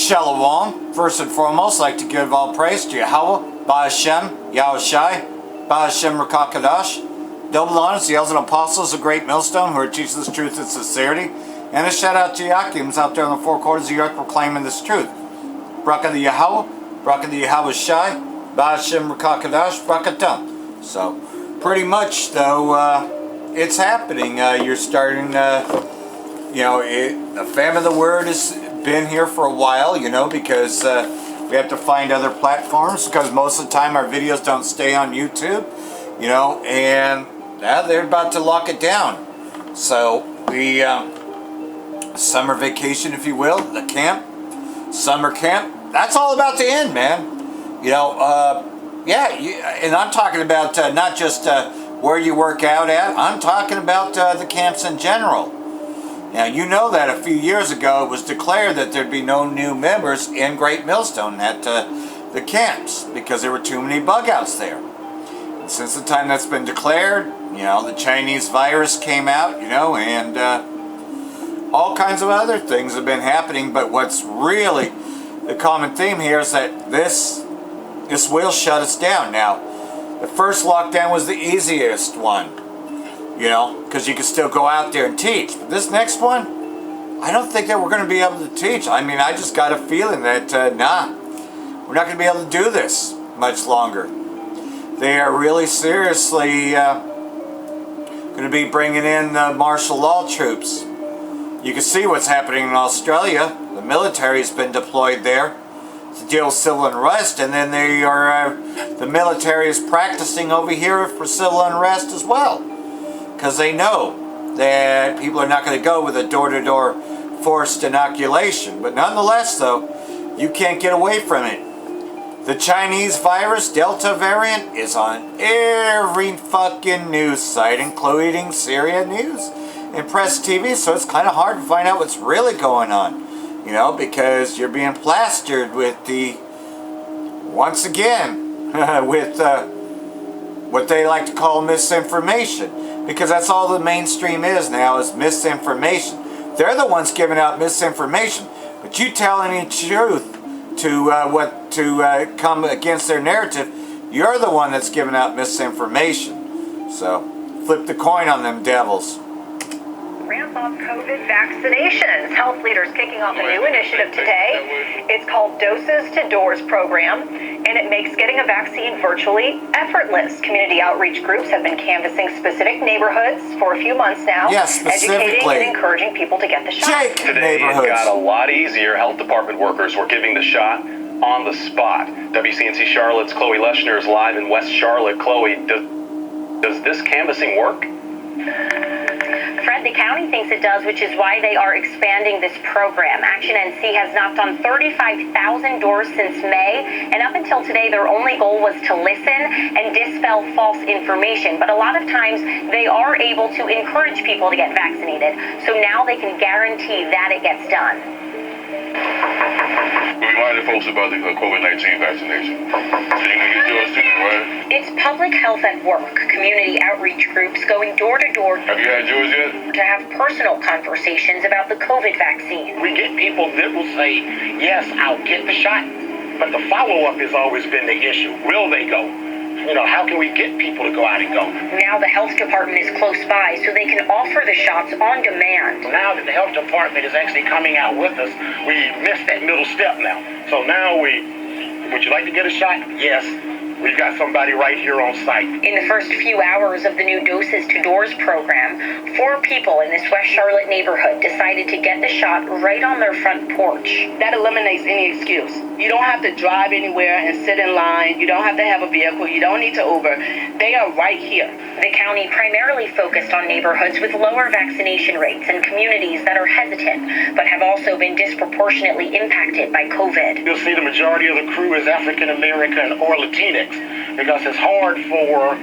Shalom. First and foremost, I'd like to give all praise to Yahweh, Ba'Hashem, Yahushai, Ba'Hashem Rakakadash. Double honors, the elders and apostles of Great Millstone who are teaching this truth and sincerity. And a shout out to Yakims out there in the four quarters of the earth proclaiming this truth. Braka the Yahweh, Braka the Yahushai, Ba'Hashem Rakakadash, Brakatum. So, pretty much though, it's happening. You're starting, the fame of the word has been here for a while, because we have to find other platforms because most of the time our videos don't stay on YouTube, and now they're about to lock it down. So the summer vacation, if you will, the summer camp, that's all about to end, man. And I'm talking about not just where you work out at, I'm talking about the camps in general. Now, you know that a few years ago it was declared that there'd be no new members in Great Millstone at the camps because there were too many bug outs there. And since the time that's been declared, the Chinese virus came out, and all kinds of other things have been happening. But what's really the common theme here is that this will shut us down. Now, the first lockdown was the easiest one. Because you can still go out there and teach. But this next one, I don't think that we're going to be able to teach. I mean, I just got a feeling that, we're not going to be able to do this much longer. They are really seriously going to be bringing in martial law troops. You can see what's happening in Australia. The military has been deployed there to deal with civil unrest, and then the military is practicing over here for civil unrest as well. Because they know that people are not going to go with a door-to-door forced inoculation. But nonetheless, though, you can't get away from it. The Chinese virus, Delta variant, is on every fucking news site, including Syria News and Press TV, so it's kind of hard to find out what's really going on. Because you're being plastered with once again, with what they like to call misinformation. Because that's all the mainstream is now, is misinformation. They're the ones giving out misinformation. But you tell any truth to come against their narrative, you're the one that's giving out misinformation. So, flip the coin on them devils. Ramp up COVID vaccinations. Health leaders kicking off a new initiative today. It's called Doses to Doors program, and it makes getting a vaccine virtually effortless. Community outreach groups have been canvassing specific neighborhoods for a few months now, educating and encouraging people to get the shot. Today it got a lot easier. Health department workers were giving the shot on the spot. WCNC Charlotte's Chloe Leshner is live in West Charlotte. Chloe, does this canvassing work? Fred, the county thinks it does, which is why they are expanding this program. Action NC has knocked on 35,000 doors since May, and up until today, their only goal was to listen and dispel false information. But a lot of times, they are able to encourage people to get vaccinated, so now they can guarantee that it gets done. We reminded folks about the COVID-19 vaccination. So you can get yours too, right? It's public health at work, community outreach groups going door to door. Have you had yours yet? To have personal conversations about the COVID vaccine. We get people that will say, yes, I'll get the shot, but the follow-up has always been the issue. Will they go? How can we get people to go out and go? Now the health department is close by, so they can offer the shots on demand. Now that the health department is actually coming out with us, we missed that middle step now. So now would you like to get a shot? Yes. We've got somebody right here on site. In the first few hours of the new Doses to Doors program, 4 people in this West Charlotte neighborhood decided to get the shot right on their front porch. That eliminates any excuse. You don't have to drive anywhere and sit in line. You don't have to have a vehicle. You don't need to Uber. They are right here. The county primarily focused on neighborhoods with lower vaccination rates and communities that are hesitant, but have also been disproportionately impacted by COVID. You'll see the majority of the crew is African American or Latinx, because it's hard for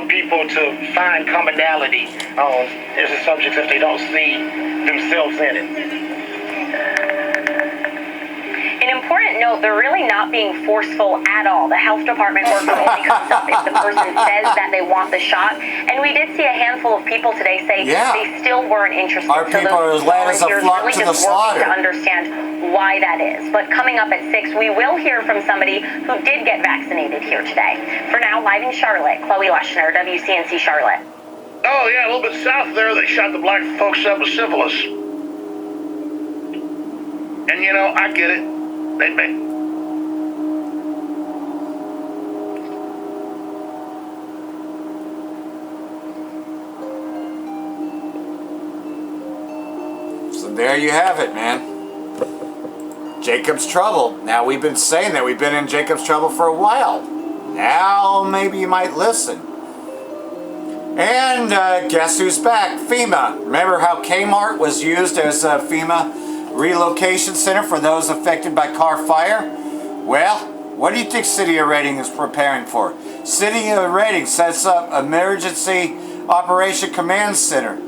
people to find commonality as a subject if they don't see themselves in it. An important no, they're really not being forceful at all. The health department worker only comes up if the person says that they want the shot. And we did see a handful of people today say they still weren't interested. Our people are as glad as a flock to the slaughter. To understand why that is. But coming up at 6, we will hear from somebody who did get vaccinated here today. For now, live in Charlotte, Chloe Leshner, WCNC Charlotte. Oh, yeah, a little bit south there, they shot the black folks up with syphilis. And, you know, I get it. So there you have it, man. Jacob's trouble. Now, we've been saying that we've been in Jacob's trouble for a while. Now, maybe you might listen. And guess who's back? FEMA. Remember how Kmart was used as a FEMA relocation center for those affected by car fire? Well, what do you think City of Reading is preparing for? City of Reading sets up Emergency Operation Command Center.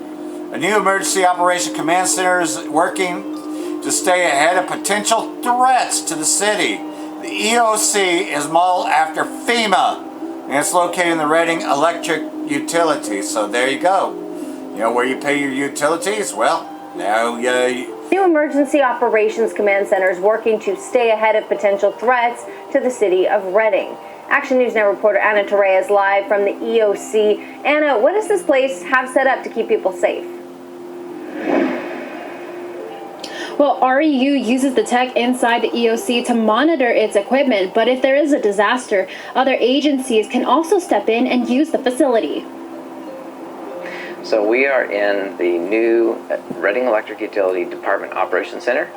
A new Emergency Operation Command Center is working to stay ahead of potential threats to the city. The EOC is modeled after FEMA, and it's located in the Reading Electric Utilities. So there you go. You know where you pay your utilities? Well, now New Emergency Operations Command Center is working to stay ahead of potential threats to the city of Reading. Action News Now reporter Anna Torre is live from the EOC. Anna, what does this place have set up to keep people safe? Well, REU uses the tech inside the EOC to monitor its equipment, but if there is a disaster, other agencies can also step in and use the facility. So we are in the new Reading Electric Utility Department Operations Center,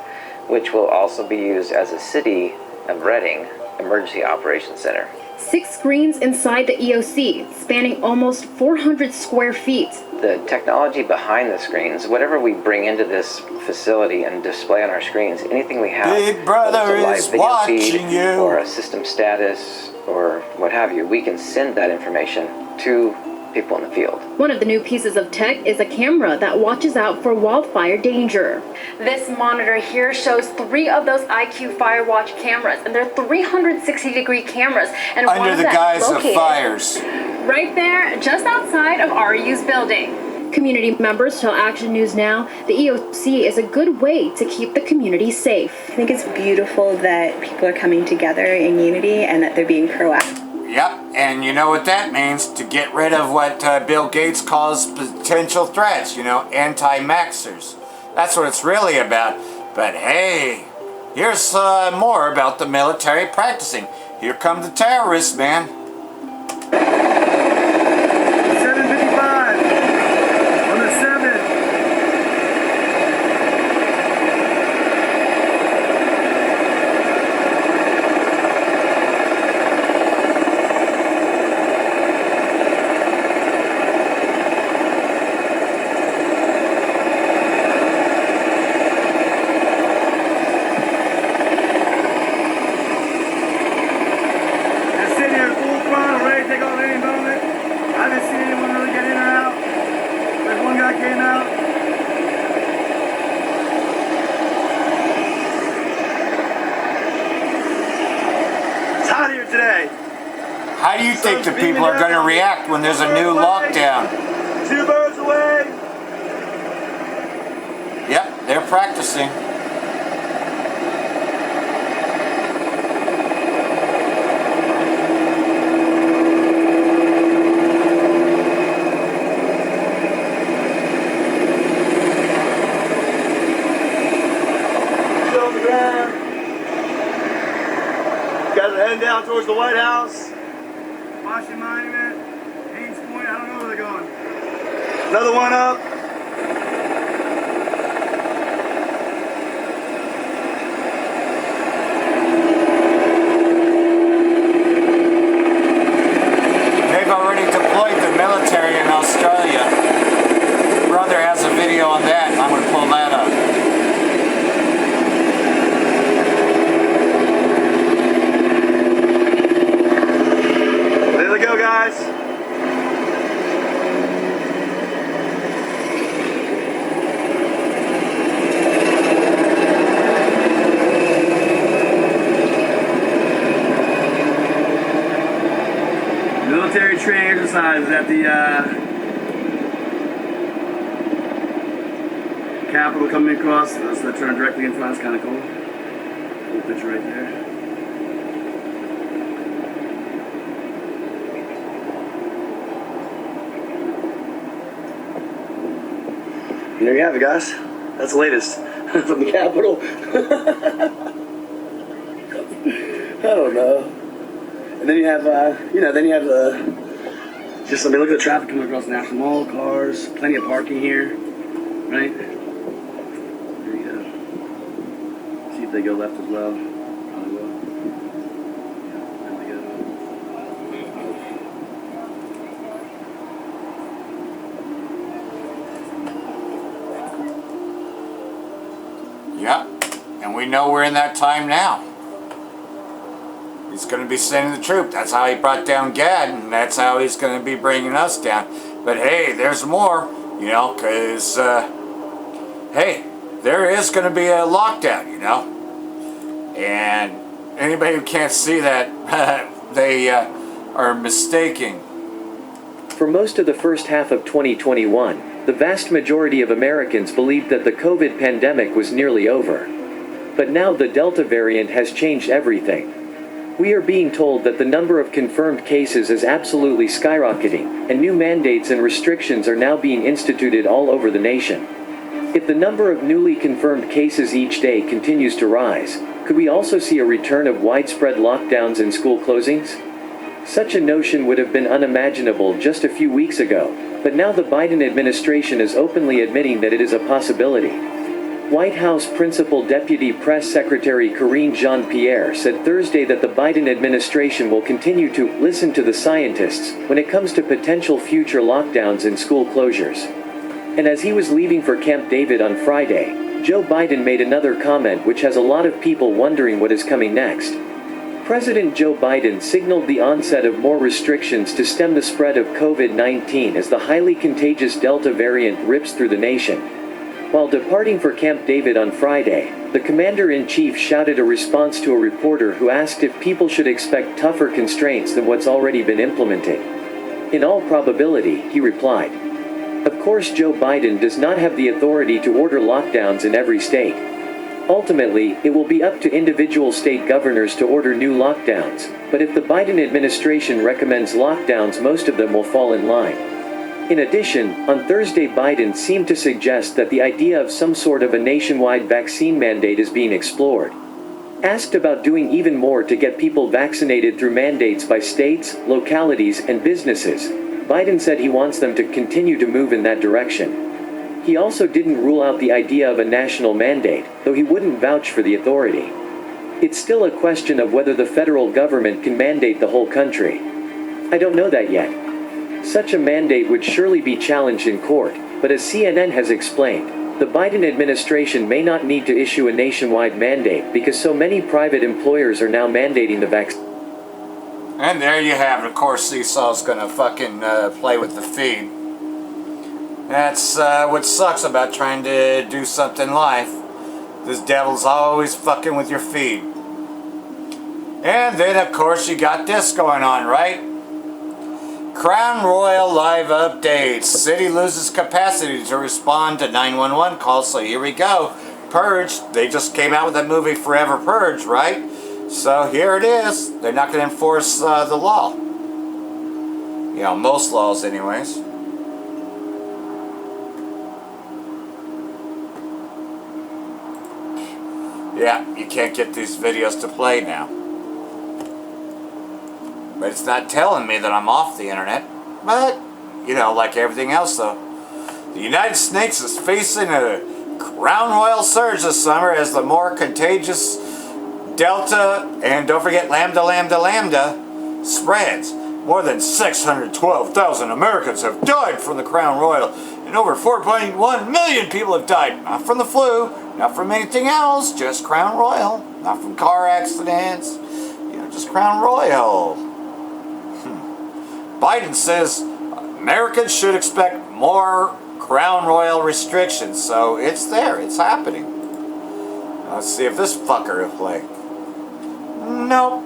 which will also be used as a City of Reading Emergency Operations Center. 6 screens inside the EOC, spanning almost 400 square feet. The technology behind the screens, whatever we bring into this facility and display on our screens, anything we have, Big Brother is watching you, or a system status, or what have you, we can send that information to people in the field. One of the new pieces of tech is a camera that watches out for wildfire danger. This monitor here shows 3 of those IQ Firewatch cameras, and they're 360-degree cameras. And under the guise of fires. Right there, just outside of REU's building. Community members tell Action News Now the EOC is a good way to keep the community safe. I think it's beautiful that people are coming together in unity and that they're being proactive. Yep, and you know what that means, to get rid of what Bill Gates calls potential threats, you know, anti-maxers. That's what it's really about. But hey, here's more about the military practicing. Here come the terrorists, man. 755 on the 7th. How do you think the people are going to react when there's a new lockdown? 2 birds away. Yep, they're practicing. Still on the ground. Guys are heading down towards the White House. Washington Monument, Haynes Point, I don't know where they're going. Another one up. They've already deployed the military in Australia. Brother has a video on that. I'm going to pull that up. other side is at the Capitol coming across. So the turn directly in front is kind of cool. Cool picture right there. And there you have it, guys. That's the latest from the Capitol. I don't know. And then you have, just look at the traffic coming across the National Mall, cars, plenty of parking here, right? There you go. See if they go left as well. Probably will. Yeah, there they go. Yeah, and we know we're in that time now. He's going to be sending the troop. That's how he brought down Gad, and that's how he's going to be bringing us down. But hey, there's more, because, hey, there is going to be a lockdown, And anybody who can't see that, they are mistaking. For most of the first half of 2021, the vast majority of Americans believed that the COVID pandemic was nearly over. But now the Delta variant has changed everything. We are being told that the number of confirmed cases is absolutely skyrocketing, and new mandates and restrictions are now being instituted all over the nation. If the number of newly confirmed cases each day continues to rise, could we also see a return of widespread lockdowns and school closings? Such a notion would have been unimaginable just a few weeks ago, but now the Biden administration is openly admitting that it is a possibility. White House Principal Deputy Press Secretary Karine Jean-Pierre said Thursday that the Biden administration will continue to listen to the scientists when it comes to potential future lockdowns and school closures. And as he was leaving for Camp David on Friday, Joe Biden made another comment which has a lot of people wondering what is coming next. President Joe Biden signaled the onset of more restrictions to stem the spread of COVID-19 as the highly contagious Delta variant rips through the nation. While departing for Camp David on Friday, the commander-in-chief shouted a response to a reporter who asked if people should expect tougher constraints than what's already been implemented. In all probability, he replied. Of course, Joe Biden does not have the authority to order lockdowns in every state. Ultimately, it will be up to individual state governors to order new lockdowns, but if the Biden administration recommends lockdowns, most of them will fall in line. In addition, on Thursday Biden seemed to suggest that the idea of some sort of a nationwide vaccine mandate is being explored. Asked about doing even more to get people vaccinated through mandates by states, localities, and businesses, Biden said he wants them to continue to move in that direction. He also didn't rule out the idea of a national mandate, though he wouldn't vouch for the authority. It's still a question of whether the federal government can mandate the whole country. I don't know that yet. Such a mandate would surely be challenged in court, but as CNN has explained, the Biden administration may not need to issue a nationwide mandate because so many private employers are now mandating the vaccine. And there you have it. Of course, Seesaw's gonna fucking play with the feed. That's what sucks about trying to do something in life. This devil's always fucking with your feed. And then, of course, you got this going on, right? Crown Royal live updates. City loses capacity to respond to 911 calls. So here we go. Purge. They just came out with that movie Forever Purge, right? So here it is. They're not going to enforce the law. Most laws anyways. Yeah, you can't get these videos to play now. But it's not telling me that I'm off the internet. But, like everything else though. The United States is facing a Crown Royal surge this summer as the more contagious Delta, and don't forget Lambda spreads. More than 612,000 Americans have died from the Crown Royal, and over 4.1 million people have died. Not from the flu, not from anything else, just Crown Royal. Not from car accidents, just Crown Royal. Biden says Americans should expect more Crown Royal restrictions, so it's there, it's happening. Let's see if this fucker will play. Nope.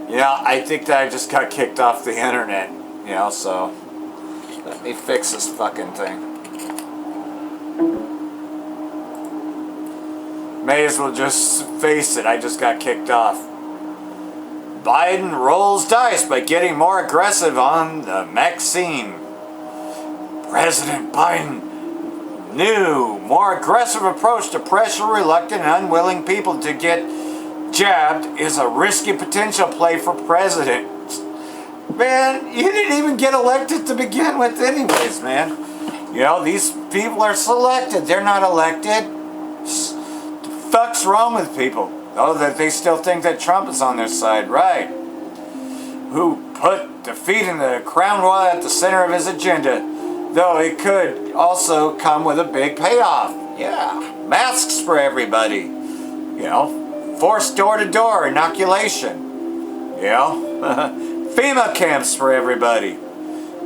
Yeah, I think that I just got kicked off the internet, you know, so let me fix this fucking thing. May as well just face it, I just got kicked off. Biden rolls dice by getting more aggressive on the vaccine. President Biden new, more aggressive approach to pressure reluctant and unwilling people to get jabbed is a risky potential play for president. Man, you didn't even get elected to begin with anyways, man. You know, these people are selected. They're not elected. The fuck's wrong with people? Oh, that they still think that Trump is on their side, right? Who put defeating the crown royal at the center of his agenda, though it could also come with a big payoff. Yeah, masks for everybody. You know, forced door-to-door inoculation. You know, FEMA camps for everybody.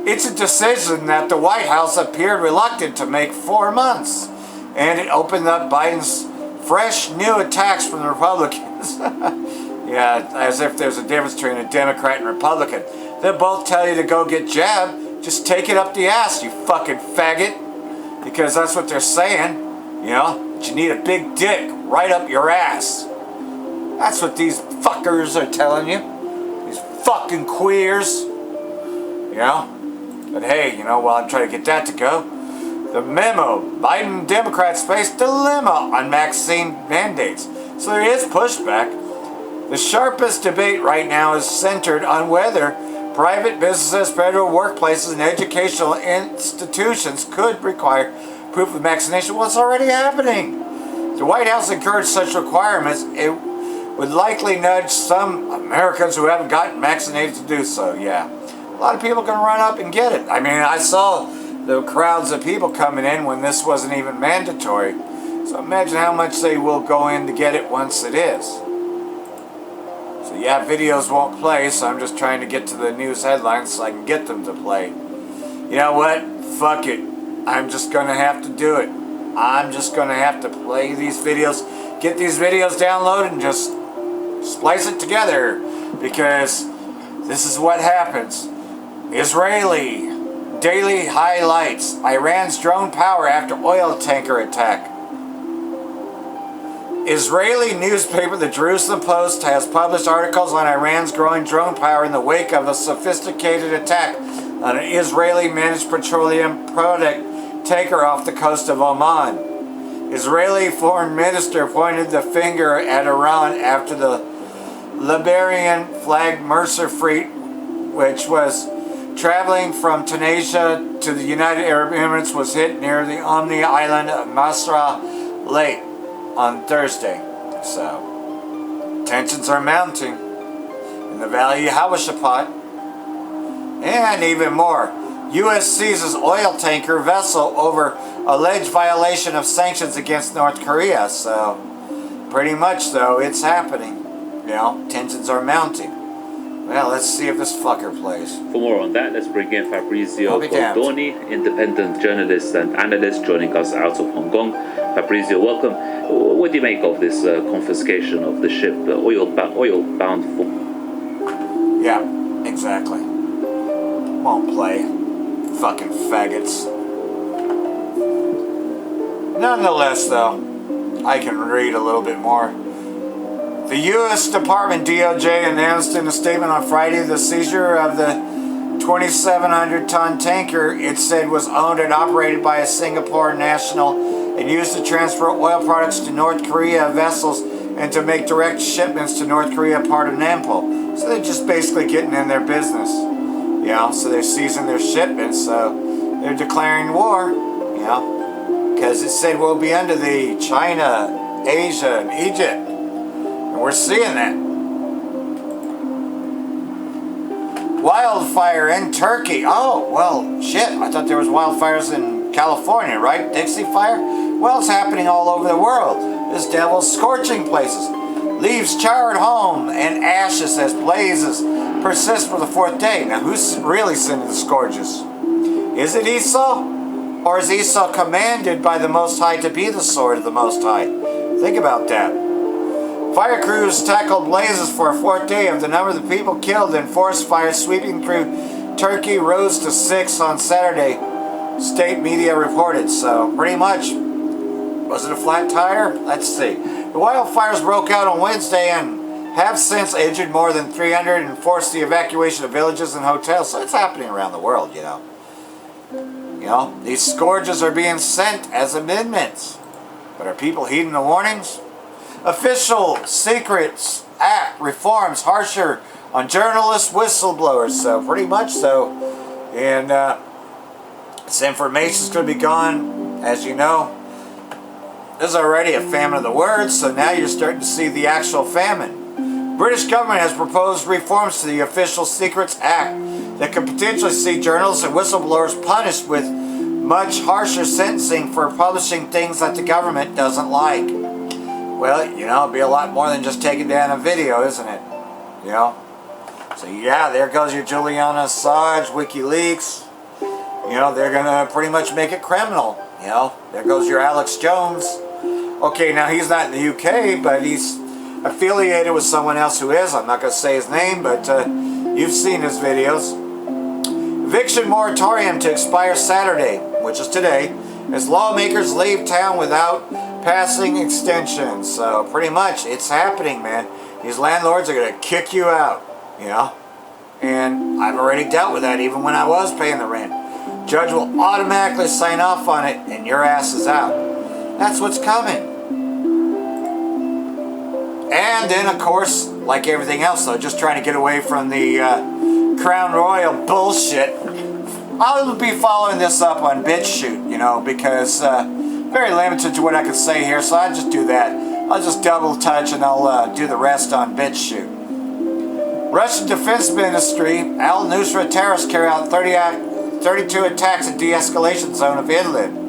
It's a decision that the White House appeared reluctant to make 4 months, and it opened up Biden's fresh new attacks from the Republicans. Yeah, as if there's a difference between a Democrat and Republican. They both tell you to go get jabbed. Just take it up the ass, you fucking faggot. Because that's what they're saying. You know, that you need a big dick right up your ass. That's what these fuckers are telling you. These fucking queers. You know? But hey, you know, while I'm trying to get that to go, the memo, Biden Democrats face dilemma on vaccine mandates. So there is pushback. The sharpest debate right now is centered on whether private businesses, federal workplaces, and educational institutions could require proof of vaccination. Well, it's already happening. If the White House encouraged such requirements, it would likely nudge some Americans who haven't gotten vaccinated to do so. Yeah, a lot of people can run up and get it. I mean, I saw the crowds of people coming in when this wasn't even mandatory. So imagine how much they will go in to get it once it is. So yeah, videos won't play, so I'm just trying to get to the news headlines so I can get them to play. You know what? Fuck it. I'm just going to have to do it. I'm just going to have to play these videos, get these videos downloaded, and just splice it together. Because this is what happens. Israeli daily highlights. Iran's drone power after oil tanker attack. Israeli newspaper The Jerusalem Post has published articles on Iran's growing drone power in the wake of a sophisticated attack on an Israeli-managed petroleum product tanker off the coast of Oman. Israeli foreign minister pointed the finger at Iran after the Liberian-flagged Mercer fleet, which was traveling from Tunisia to the United Arab Emirates, was hit near the Omni island of Masra Lake on Thursday. So, tensions are mounting in the Valley of Hawashapot. And even more, U.S. seizes oil tanker vessel over alleged violation of sanctions against North Korea. So, pretty much though, it's happening. You know, tensions are mounting. Well, let's see if this fucker plays. For more on that, let's bring in Fabrizio Bordoni, independent journalist and analyst joining us out of Hong Kong. Fabrizio, welcome. What do you make of this confiscation of the ship, oil-bound for? Yeah, exactly. Won't play. Fucking faggots. Nonetheless, though, I can read a little bit more. The U.S. Department DOJ announced in a statement on Friday the seizure of the 2,700-ton tanker it said was owned and operated by a Singapore national and used to transfer oil products to North Korea vessels and to make direct shipments to North Korea, part of Nampo. So they're just basically getting in their business. You know, so they're seizing their shipments, so they're declaring war, you know, because it said we'll be under the China, Asia, and Egypt. And we're seeing that. Wildfire in Turkey. Oh, well, shit. I thought there was wildfires in California, right? Dixie Fire? Well, it's happening all over the world. This devil's scorching places. Leaves charred home and ashes as blazes persist for the 4th day. Now, who's really sending the scourges? Is it Esau? Or is Esau commanded by the Most High to be the sword of the Most High? Think about that. Fire crews tackled blazes for a fourth day. Of the number of the people killed in forest fires sweeping through Turkey rose to 6 on Saturday, state media reported. So pretty much, was it a flat tire? Let's see. The wildfires broke out on Wednesday and have since injured more than 300 and forced the evacuation of villages and hotels. So it's happening around the world, you know. You know, these scourges are being sent as amendments. But are people heeding the warnings? Official Secrets Act reforms harsher on journalists, whistleblowers. So pretty much so. And this information is going to be gone, as you know. There's already a famine of the words, so now you're starting to see the actual famine. British government has proposed reforms to the Official Secrets Act that could potentially see journalists and whistleblowers punished with much harsher sentencing for publishing things that the government doesn't like. Well, you know, it'd be a lot more than just taking down a video, isn't it? You know? So yeah, there goes your Julian Assange, WikiLeaks. You know, they're going to pretty much make it criminal. You know, there goes your Alex Jones. Okay, now he's not in the UK, but he's affiliated with someone else who is. I'm not going to say his name, but you've seen his videos. Eviction moratorium to expire Saturday, which is today, as lawmakers leave town without passing extensions. So pretty much it's happening, man. These landlords are going to kick you out, you know. And I've already dealt with that even when I was paying the rent. Judge will automatically sign off on it and your ass is out. That's what's coming. And then, of course, like everything else, though, just trying to get away from the Crown Royal bullshit, I'll be following this up on BitChute, you know, because very limited to what I can say here, so I'll just do that. I'll just double touch and I'll do the rest on BitChute. Russian Defense Ministry, al-Nusra terrorists carry out 32 attacks at de-escalation zone of Idlib.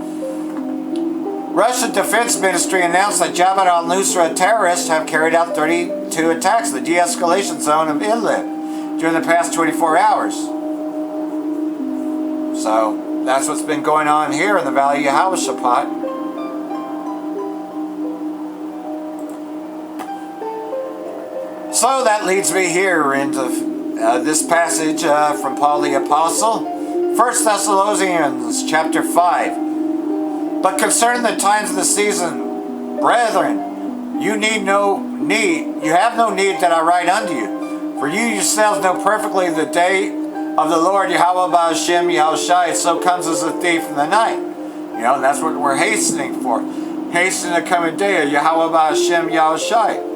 Russian Defense Ministry announced that Jabhat al-Nusra terrorists have carried out 32 attacks in the de-escalation zone of Idlib during the past 24 hours. So that's what's been going on here in the Valley of Yehoshaphat. So that leads me here into this passage from Paul the Apostle, 1 Thessalonians chapter 5. But concerning the times of the season, brethren, you have no need that I write unto you. For you yourselves know perfectly the day of the Lord Yahweh Ba'ashem Yahushai, so comes as a thief in the night. You know, that's what we're hastening for. Hastening the coming day of Yahweh Ba'ashem Yahushai.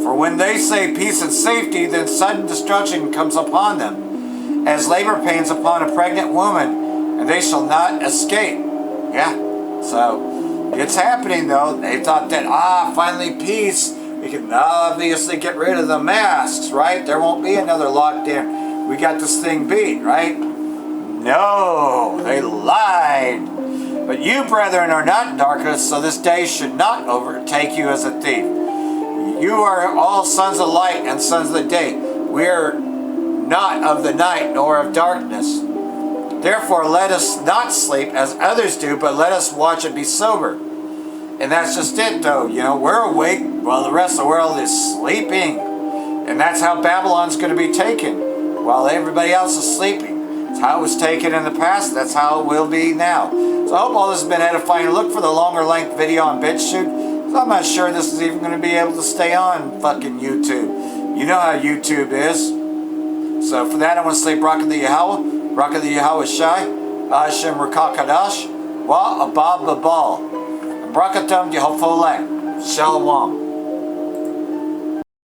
For when they say peace and safety, then sudden destruction comes upon them, as labor pains upon a pregnant woman, and they shall not escape. Yeah, so it's happening though. They thought that, finally peace. We can obviously get rid of the masks, right? There won't be another lockdown. We got this thing beat, right? No, they lied. But you, brethren, are not in darkness, so this day should not overtake you as a thief. You are all sons of light and sons of the day. We are not of the night nor of darkness. Therefore, let us not sleep as others do, but let us watch and be sober. And that's just it, though. You know, we're awake while the rest of the world is sleeping. And that's how Babylon's going to be taken, while everybody else is sleeping. It's how it was taken in the past. That's how it will be now. So I hope all this has been edifying. Look for the longer length video on BitChute. I'm not sure this is even going to be able to stay on fucking YouTube. You know how YouTube is. So for that, I want to say Barak the Yahweh. Barak the Yahweh Shai, Hashem Rakakadash, Wa Abab Babal, Brakatum Yehofolek, Shalom.